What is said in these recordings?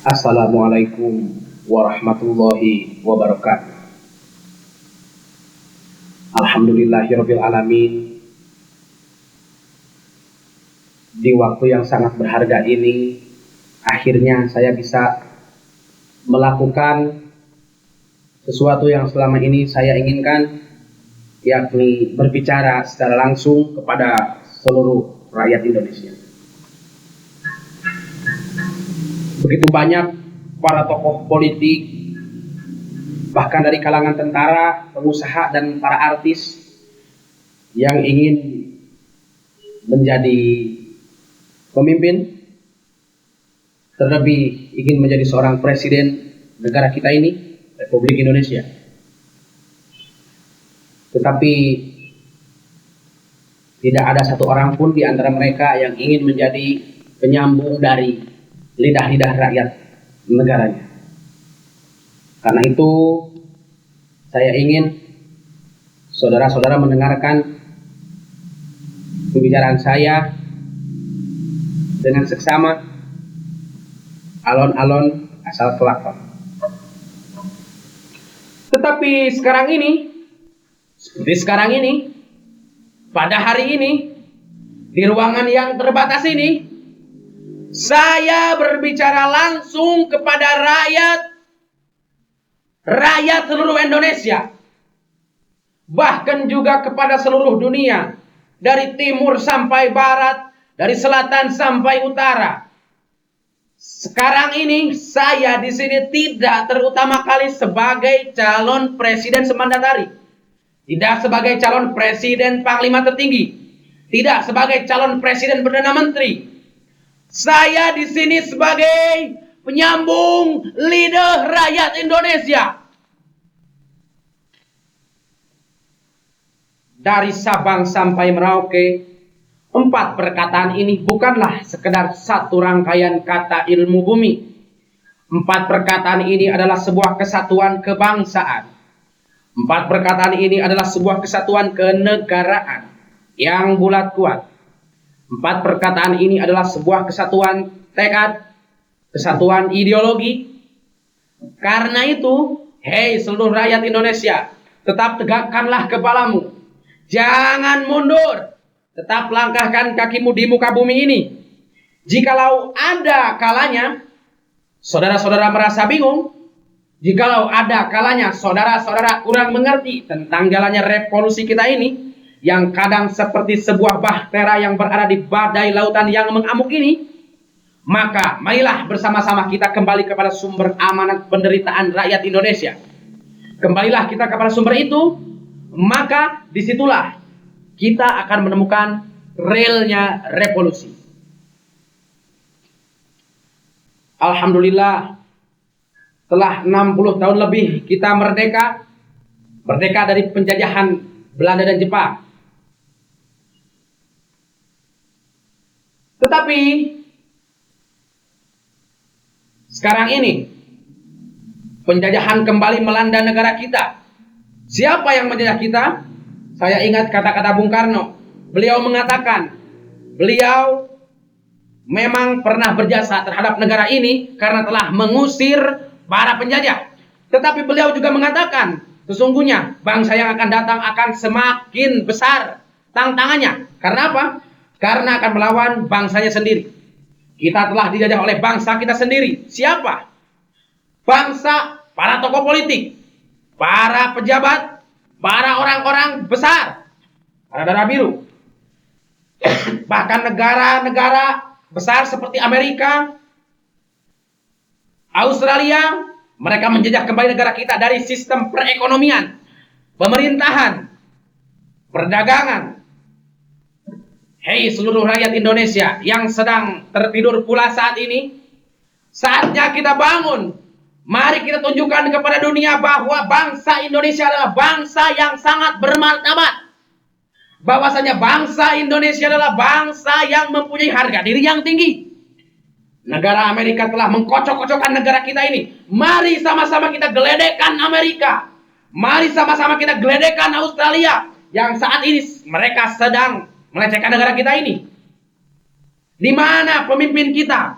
Assalamualaikum warahmatullahi wabarakatuh. Alhamdulillahirabbil alamin. Di waktu yang sangat berharga ini, akhirnya saya bisa melakukan sesuatu yang selama ini saya inginkan, yakni berbicara secara langsung kepada seluruh rakyat Indonesia. Begitu banyak para tokoh politik, bahkan dari kalangan tentara, pengusaha, dan para artis yang ingin menjadi pemimpin, terlebih ingin menjadi seorang presiden negara kita ini, Republik Indonesia. Tetapi tidak ada satu orang pun di antara mereka yang ingin menjadi penyambung dari lidah-lidah rakyat negaranya. Karena itu, saya ingin saudara-saudara mendengarkan pembicaraan saya dengan seksama, alon-alon asal kelakon. Tetapi sekarang ini, pada hari ini, di ruangan yang terbatas ini, saya berbicara langsung kepada rakyat seluruh Indonesia, bahkan juga kepada seluruh dunia, dari timur sampai barat, dari selatan sampai utara. Sekarang ini saya di sini tidak terutama kali sebagai calon presiden semandatari, tidak sebagai calon presiden panglima tertinggi, tidak sebagai calon presiden perdana menteri. Saya di sini sebagai penyambung lidah rakyat Indonesia. Dari Sabang sampai Merauke, 4 perkataan ini bukanlah sekedar satu rangkaian kata ilmu bumi. 4 perkataan ini adalah sebuah kesatuan kebangsaan. 4 perkataan ini adalah sebuah kesatuan kenegaraan yang bulat kuat. 4 perkataan ini adalah sebuah kesatuan tekad, kesatuan ideologi. Karena itu, hei seluruh rakyat Indonesia, tetap tegakkanlah kepalamu. Jangan mundur. Tetap langkahkan kakimu di muka bumi ini. Jikalau ada kalanya saudara-saudara merasa bingung, jikalau ada kalanya saudara-saudara kurang mengerti tentang jalannya revolusi kita ini, yang kadang seperti sebuah bahtera yang berada di badai lautan yang mengamuk ini, maka marilah bersama-sama kita kembali kepada sumber amanat penderitaan rakyat Indonesia. Kembalilah kita kepada sumber itu, maka disitulah kita akan menemukan realnya revolusi. Alhamdulillah, telah 60 tahun lebih kita merdeka dari penjajahan Belanda dan Jepang. Tetapi sekarang ini penjajahan kembali melanda negara kita. Siapa yang menjajah kita? Saya ingat kata-kata Bung Karno. Beliau mengatakan, beliau memang pernah berjasa terhadap negara ini karena telah mengusir para penjajah. Tetapi beliau juga mengatakan, sesungguhnya bangsa yang akan datang akan semakin besar tantangannya. Karena apa? Karena akan melawan bangsanya sendiri. Kita telah dijajah oleh bangsa kita sendiri. Siapa? Bangsa, para tokoh politik, para pejabat, para orang-orang besar, para darah biru. Bahkan negara-negara besar seperti Amerika, Australia, mereka menjajah kembali negara kita dari sistem perekonomian, pemerintahan, perdagangan. Hei seluruh rakyat Indonesia yang sedang tertidur pula saat ini, saatnya kita bangun. Mari kita tunjukkan kepada dunia bahwa bangsa Indonesia adalah bangsa yang sangat bermartabat. Bahwasanya bangsa Indonesia adalah bangsa yang mempunyai harga diri yang tinggi. Negara Amerika telah mengkocok-kocokkan negara kita ini. Mari sama-sama kita geledekkan Amerika. Mari sama-sama kita geledekkan Australia. Yang saat ini mereka sedang melecehkan negara kita ini. Di mana pemimpin kita?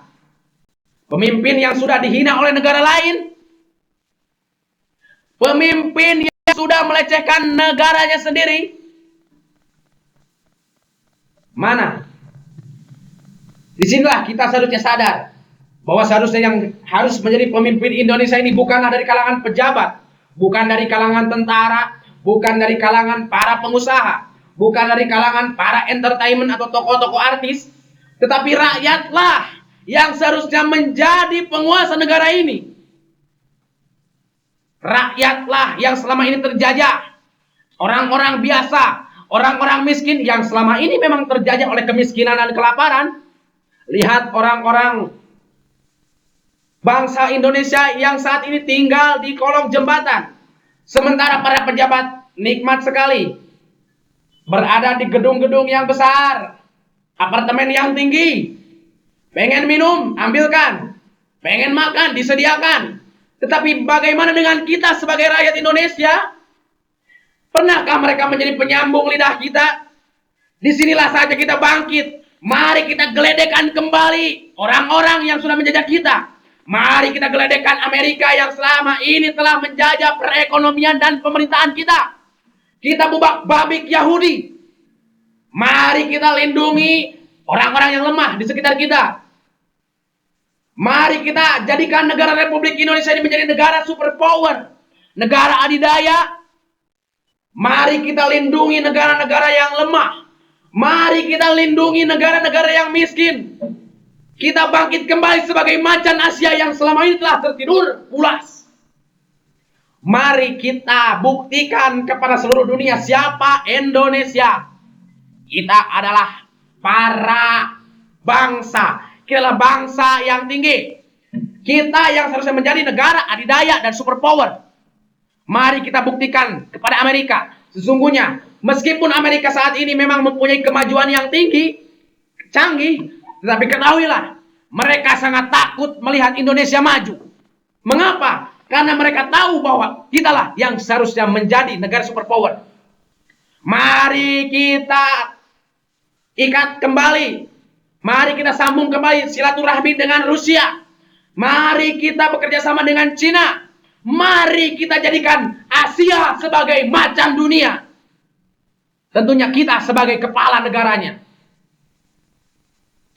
Pemimpin yang sudah dihina oleh negara lain. Pemimpin yang sudah melecehkan negaranya sendiri. Mana? Disinilah kita seharusnya sadar bahwa seharusnya yang harus menjadi pemimpin Indonesia ini bukanlah dari kalangan pejabat, bukan dari kalangan tentara, bukan dari kalangan para pengusaha, bukan dari kalangan para entertainment atau tokoh-tokoh artis, tetapi rakyatlah yang seharusnya menjadi penguasa negara ini. Rakyatlah yang selama ini terjajah. Orang-orang biasa, orang-orang miskin yang selama ini memang terjajah oleh kemiskinan dan kelaparan. Lihat orang-orang bangsa Indonesia yang saat ini tinggal di kolong jembatan. Sementara para pejabat nikmat sekali berada di gedung-gedung yang besar, apartemen yang tinggi. Pengen minum, ambilkan. Pengen makan, disediakan. Tetapi bagaimana dengan kita sebagai rakyat Indonesia? Pernahkah mereka menjadi penyambung lidah kita? Disinilah saja kita bangkit. Mari kita geledekkan kembali orang-orang yang sudah menjajah kita. Mari kita geledekkan Amerika yang selama ini telah menjajah perekonomian dan pemerintahan kita. Kita bubak babik Yahudi. Mari kita lindungi orang-orang yang lemah di sekitar kita. Mari kita jadikan negara Republik Indonesia ini menjadi negara superpower, negara adidaya. Mari kita lindungi negara-negara yang lemah. Mari kita lindungi negara-negara yang miskin. Kita bangkit kembali sebagai macan Asia yang selama ini telah tertidur pulas. Mari kita buktikan kepada seluruh dunia siapa Indonesia. Kita adalah para bangsa. Kita adalah bangsa yang tinggi. Kita yang seharusnya menjadi negara adidaya dan superpower. Mari kita buktikan kepada Amerika. Sesungguhnya, meskipun Amerika saat ini memang mempunyai kemajuan yang tinggi, canggih, tetapi ketahuilah, mereka sangat takut melihat Indonesia maju. Mengapa? Karena mereka tahu bahwa kitalah yang seharusnya menjadi negara superpower. Mari kita ikat kembali. Mari kita sambung kembali silaturahmi dengan Rusia. Mari kita bekerja sama dengan Cina. Mari kita jadikan Asia sebagai macan dunia. Tentunya kita sebagai kepala negaranya.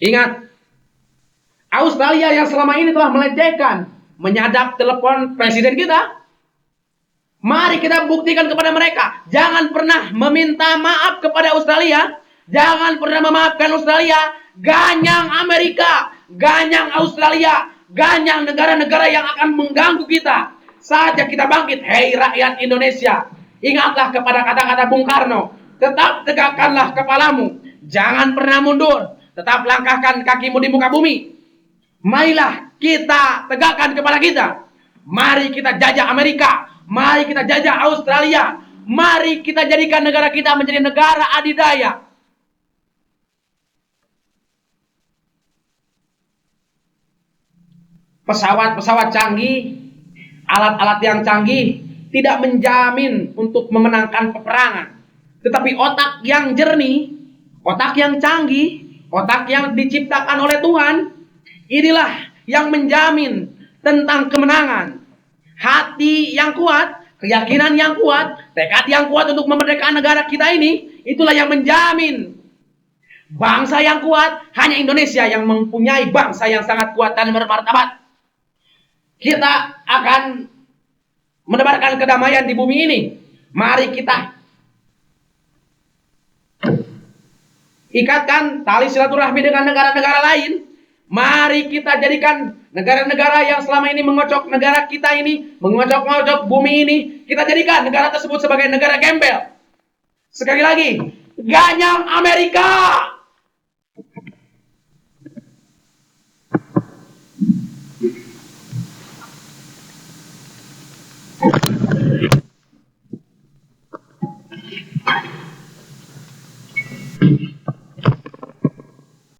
Ingat, Australia yang selama ini telah melecehkan, menyadap telepon presiden kita. Mari kita buktikan kepada mereka. Jangan pernah meminta maaf kepada Australia. Jangan pernah memaafkan Australia. Ganyang Amerika, ganyang Australia, ganyang negara-negara yang akan mengganggu kita. Saja kita bangkit, hei rakyat Indonesia. Ingatlah kepada kata-kata Bung Karno. Tetap tegakkanlah kepalamu. Jangan pernah mundur. Tetap langkahkan kakimu di muka bumi. Marilah kita tegakkan kepala kita. Mari kita jajah Amerika. Mari kita jajah Australia. Mari kita jadikan negara kita menjadi negara adidaya. Pesawat-pesawat canggih, alat-alat yang canggih tidak menjamin untuk memenangkan peperangan. Tetapi otak yang jernih, otak yang canggih, otak yang diciptakan oleh Tuhan, inilah yang menjamin tentang kemenangan. Hati yang kuat, keyakinan yang kuat, tekad yang kuat untuk memerdekakan negara kita ini, itulah yang menjamin. Bangsa yang kuat, hanya Indonesia yang mempunyai bangsa yang sangat kuat dan bermartabat. Kita akan menebarkan kedamaian di bumi ini. Mari kita ikatkan tali silaturahmi dengan negara-negara lain. Mari kita jadikan negara-negara yang selama ini mengocok negara kita ini, mengocok-ngocok bumi ini, kita jadikan negara tersebut sebagai negara gembel. Sekali lagi, ganyang Amerika.